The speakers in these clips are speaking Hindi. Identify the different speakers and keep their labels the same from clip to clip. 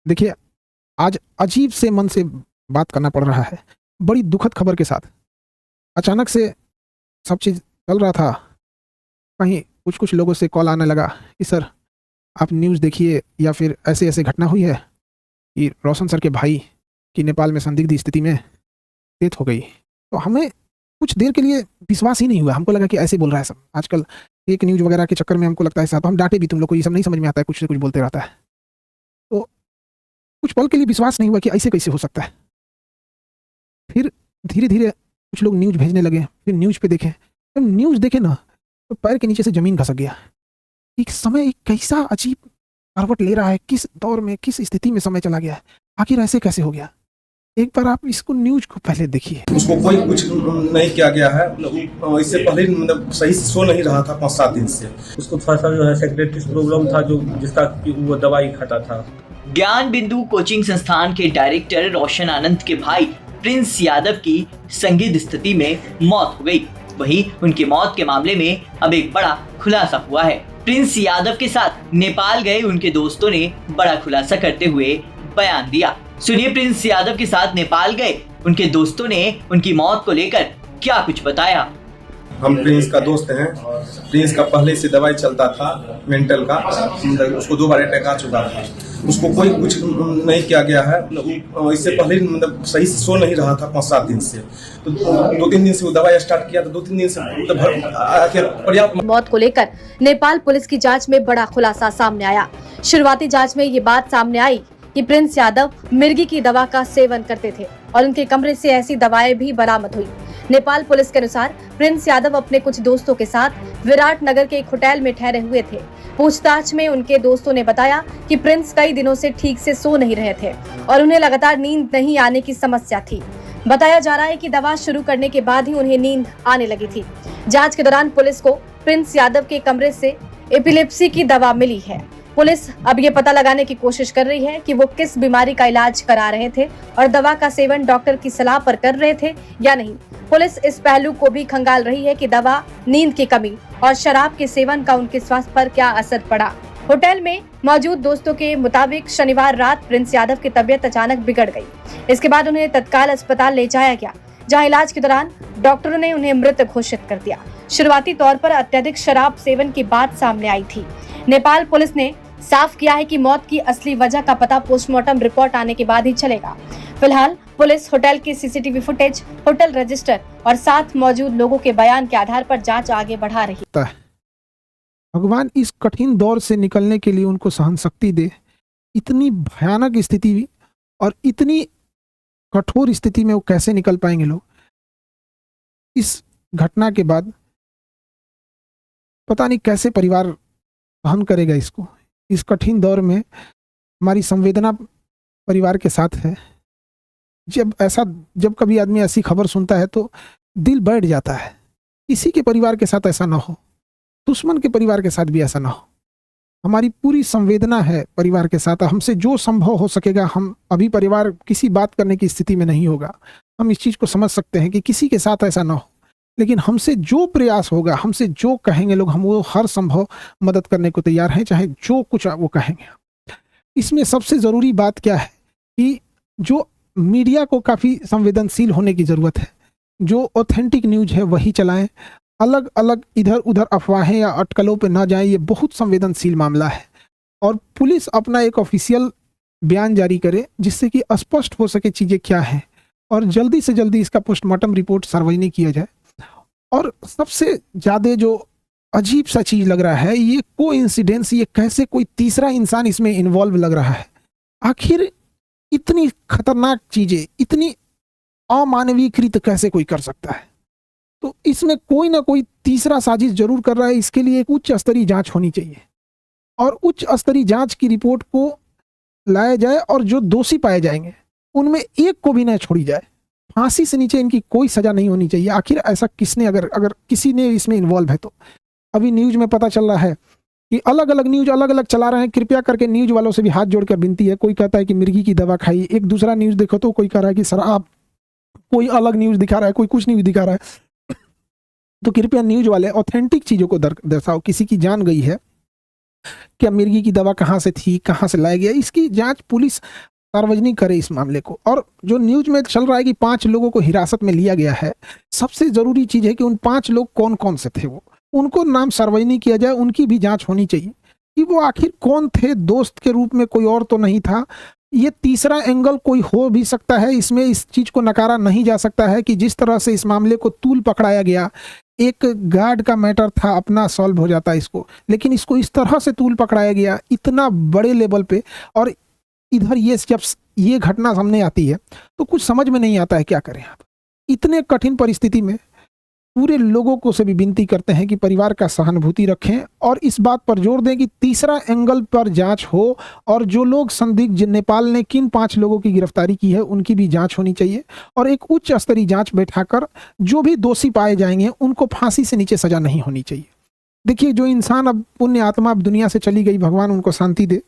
Speaker 1: देखिए, आज अजीब से मन से बात करना पड़ रहा है। बड़ी दुखद खबर के साथ। अचानक से सब चीज़ चल रहा था, कहीं कुछ-कुछ लोगों से कॉल आने लगा कि सर आप न्यूज़ देखिए या फिर ऐसे-ऐसे घटना हुई है कि रोशन सर के भाई की नेपाल में संदिग्ध स्थिति में डेथ हो गई। तो हमें कुछ देर के लिए विश्वास ही नहीं हुआ। हमको लगा कि ऐसे बोल रहा है सब। आजकल फेक न्यूज़ वगैरह के चक्कर में हमको लगता है ऐसा, तो हम डाँटे भी, तुम लोग को ये सब नहीं समझ में आता है, कुछ से कुछ बोलते रहता है। तो कुछ पल के लिए विश्वास नहीं हुआ कि ऐसे कैसे हो सकता है। फिर धीरे-धीरे कुछ लोग न्यूज़ भेजने लगे, फिर न्यूज़ पे देखे। जब न्यूज़ देखे ना, तो पैर के नीचे से ज़मीन खसक गया। एक समय एक कैसा अजीब करवट ले रहा है, किस दौर में, किस स्थिति में समय चला गया है। आखिर ऐसे कैसे हो गया? एक बार आप इसको न्यूज़ को पहले देखिए।
Speaker 2: उसको कोई कुछ नहीं किया गया है। इससे पहले मतलब सही से सो नहीं रहा था 5-7 दिन से।
Speaker 3: उसको थोड़ा सा जो है सेक्रेटरी प्रॉब्लम था, जो जिसका कि वो दवाई खाता था।
Speaker 4: ज्ञान बिंदु कोचिंग संस्थान के डायरेक्टर रोशन आनंद के भाई प्रिंस यादव की संदिग्ध स्थिति में मौत हो गई। वहीं उनकी मौत के मामले में अब एक बड़ा खुलासा हुआ है। प्रिंस यादव के साथ नेपाल गए उनके दोस्तों ने बड़ा खुलासा करते हुए बयान दिया। सुनिए प्रिंस यादव के साथ नेपाल गए उनके दोस्तों ने उनकी मौत को लेकर क्या कुछ बताया।
Speaker 2: हम प्रिंस का दोस्त हैं। प्रिंस का पहले से दवाई चलता था मेंटल का, उसको 2 बार अटैक आ चुका था। उसको कोई कुछ नहीं किया गया है। इससे पहले मतलब सही से सो नहीं रहा था 5-7 दिन से। तो 2-3 दिन से वो दवाई स्टार्ट किया, तो 2-3 दिन से पर्याप्त।
Speaker 5: मौत को लेकर नेपाल पुलिस की जांच में बड़ा खुलासा सामने आया। शुरुआती जांच में ये बात सामने आई कि प्रिंस यादव मिर्गी की दवा का सेवन करते थे और उनके कमरे से ऐसी दवाएं भी बरामद हुई। नेपाल पुलिस के अनुसार प्रिंस यादव अपने कुछ दोस्तों के साथ विराट नगर के एक होटल में ठहरे हुए थे। पूछताछ में उनके दोस्तों ने बताया कि प्रिंस कई दिनों से ठीक से सो नहीं रहे थे और उन्हें लगातार नींद नहीं आने की समस्या थी। बताया जा रहा है कि दवा शुरू करने के बाद ही उन्हें नींद आने लगी थी। जांच के दौरान पुलिस को प्रिंस यादव के कमरे से एपिलेप्सी की दवा मिली है। पुलिस अब ये पता लगाने की कोशिश कर रही है कि वो किस बीमारी का इलाज करा रहे थे और दवा का सेवन डॉक्टर की सलाह पर कर रहे थे या नहीं। पुलिस इस पहलू को भी खंगाल रही है कि दवा, नींद की कमी और शराब के सेवन का उनके स्वास्थ्य पर क्या असर पड़ा। होटल में मौजूद दोस्तों के मुताबिक शनिवार रात प्रिंस यादव की तबीयत अचानक बिगड़ गई। इसके बाद उन्हें तत्काल अस्पताल ले जाया गया, जहां इलाज के दौरान डॉक्टरों ने उन्हें मृत घोषित कर दिया। शुरुआती तौर पर अत्यधिक शराब सेवन की बात सामने आई थी। नेपाल पुलिस ने साफ किया है कि मौत की असली वजह का पता पोस्टमार्टम रिपोर्ट आने के बाद ही चलेगा। फिलहाल पुलिस होटल की सीसीटीवी फुटेज, होटल रजिस्टर और साथ मौजूद लोगों के बयान के आधार पर जांच आगे बढ़ा रही
Speaker 1: है। भगवान इस कठिन दौर से निकलने के लिए उनको सहन शक्ति दे। इतनी भयानक स्थिति और इतनी कठोर स्थिति में वो कैसे निकल पाएंगे लोग। इस घटना के बाद पता नहीं कैसे परिवार सहन करेगा इसको। इस कठिन दौर में हमारी संवेदना परिवार के साथ है। जब कभी आदमी ऐसी खबर सुनता है तो दिल बैठ जाता है। किसी के परिवार के साथ ऐसा ना हो, दुश्मन के परिवार के साथ भी ऐसा ना हो। हमारी पूरी संवेदना है परिवार के साथ। हमसे जो संभव हो सकेगा, हम अभी परिवार किसी बात करने की स्थिति में नहीं होगा। हम इस चीज़ को समझ सकते हैं कि किसी के साथ ऐसा ना हो, लेकिन हमसे जो प्रयास होगा, हमसे जो कहेंगे लोग, हम वो हर संभव मदद करने को तैयार हैं, चाहे जो कुछ वो कहेंगे। इसमें सबसे ज़रूरी बात क्या है कि जो मीडिया को काफ़ी संवेदनशील होने की ज़रूरत है। जो ऑथेंटिक न्यूज़ है वही चलाएं। अलग अलग इधर उधर अफवाहें या अटकलों पे ना जाएं। ये बहुत संवेदनशील मामला है और पुलिस अपना एक ऑफिशियल बयान जारी करे जिससे कि स्पष्ट हो सके चीज़ें क्या हैं और जल्दी से जल्दी इसका पोस्टमार्टम रिपोर्ट सार्वजनिक किया जाए। और सबसे ज़्यादा जो अजीब सा चीज़ लग रहा है, ये कोइंसिडेंस, ये कैसे कोई तीसरा इंसान इसमें इन्वॉल्व लग रहा है। आखिर इतनी खतरनाक चीज़ें, इतनी अमानवीयकृत कैसे कोई कर सकता है? तो इसमें कोई ना कोई तीसरा साजिश जरूर कर रहा है। इसके लिए एक उच्च स्तरीय जांच होनी चाहिए और उच्च स्तरीय जांच की रिपोर्ट को लाया जाए और जो दोषी पाए जाएंगे उनमें एक को भी न छोड़ी जाए। फांसी से नीचे इनकी कोई सजा नहीं होनी चाहिए। आखिर ऐसा किसने, अगर किसी ने इसमें इन्वॉल्व है तो। अभी न्यूज़ में पता चल रहा है कि अलग अलग न्यूज़ अलग अलग चला रहे हैं। कृपया करके न्यूज़ वालों से भी हाथ जोड़कर विनती है। कोई कहता है कि मिर्गी की दवा खाई, एक दूसरा न्यूज़ देखो तो कोई कह रहा है कि शराब, कोई अलग न्यूज़ दिखा रहा है, कोई कुछ न्यूज़ दिखा रहा है। तो कृपया न्यूज़ वाले ऑथेंटिक चीज़ों को दर्शाओ। किसी की जान गई है, क्या मिर्गी की दवा कहाँ से थी, कहाँ से लाया गया, इसकी जांच पुलिस सार्वजनिक करे इस मामले को। और जो न्यूज में चल रहा है कि 5 लोगों को हिरासत में लिया गया है, सबसे जरूरी चीज है कि उन 5 लोग कौन कौन से थे, वो उनको नाम सार्वजनिक किया जाए, उनकी भी जांच होनी चाहिए कि वो आखिर कौन थे, दोस्त के रूप में कोई और तो नहीं था। ये तीसरा एंगल कोई हो भी सकता है, इसमें इस चीज को नकारा नहीं जा सकता है कि जिस तरह से इस मामले को तूल पकड़ाया गया, एक गार्ड का मैटर था, अपना सॉल्व हो जाता इसको, लेकिन इसको इस तरह से तूल पकड़ाया गया इतना बड़े लेवल पे। और इधर ये जब ये घटना सामने आती है तो कुछ समझ में नहीं आता है क्या करें आप। इतने कठिन परिस्थिति में पूरे लोगों को से भी विनती करते हैं कि परिवार का सहानुभूति रखें और इस बात पर जोर दें कि तीसरा एंगल पर जांच हो और जो लोग संदिग्ध, नेपाल ने किन 5 लोगों की गिरफ्तारी की है उनकी भी जांच होनी चाहिए और एक उच्च स्तरीय जांच बैठाकर जो भी दोषी पाए जाएंगे उनको फांसी से नीचे सजा नहीं होनी चाहिए। देखिए, जो इंसान अब पुण्य आत्मा अब दुनिया से चली गई, भगवान उनको शांति दे,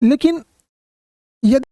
Speaker 1: लेकिन यदि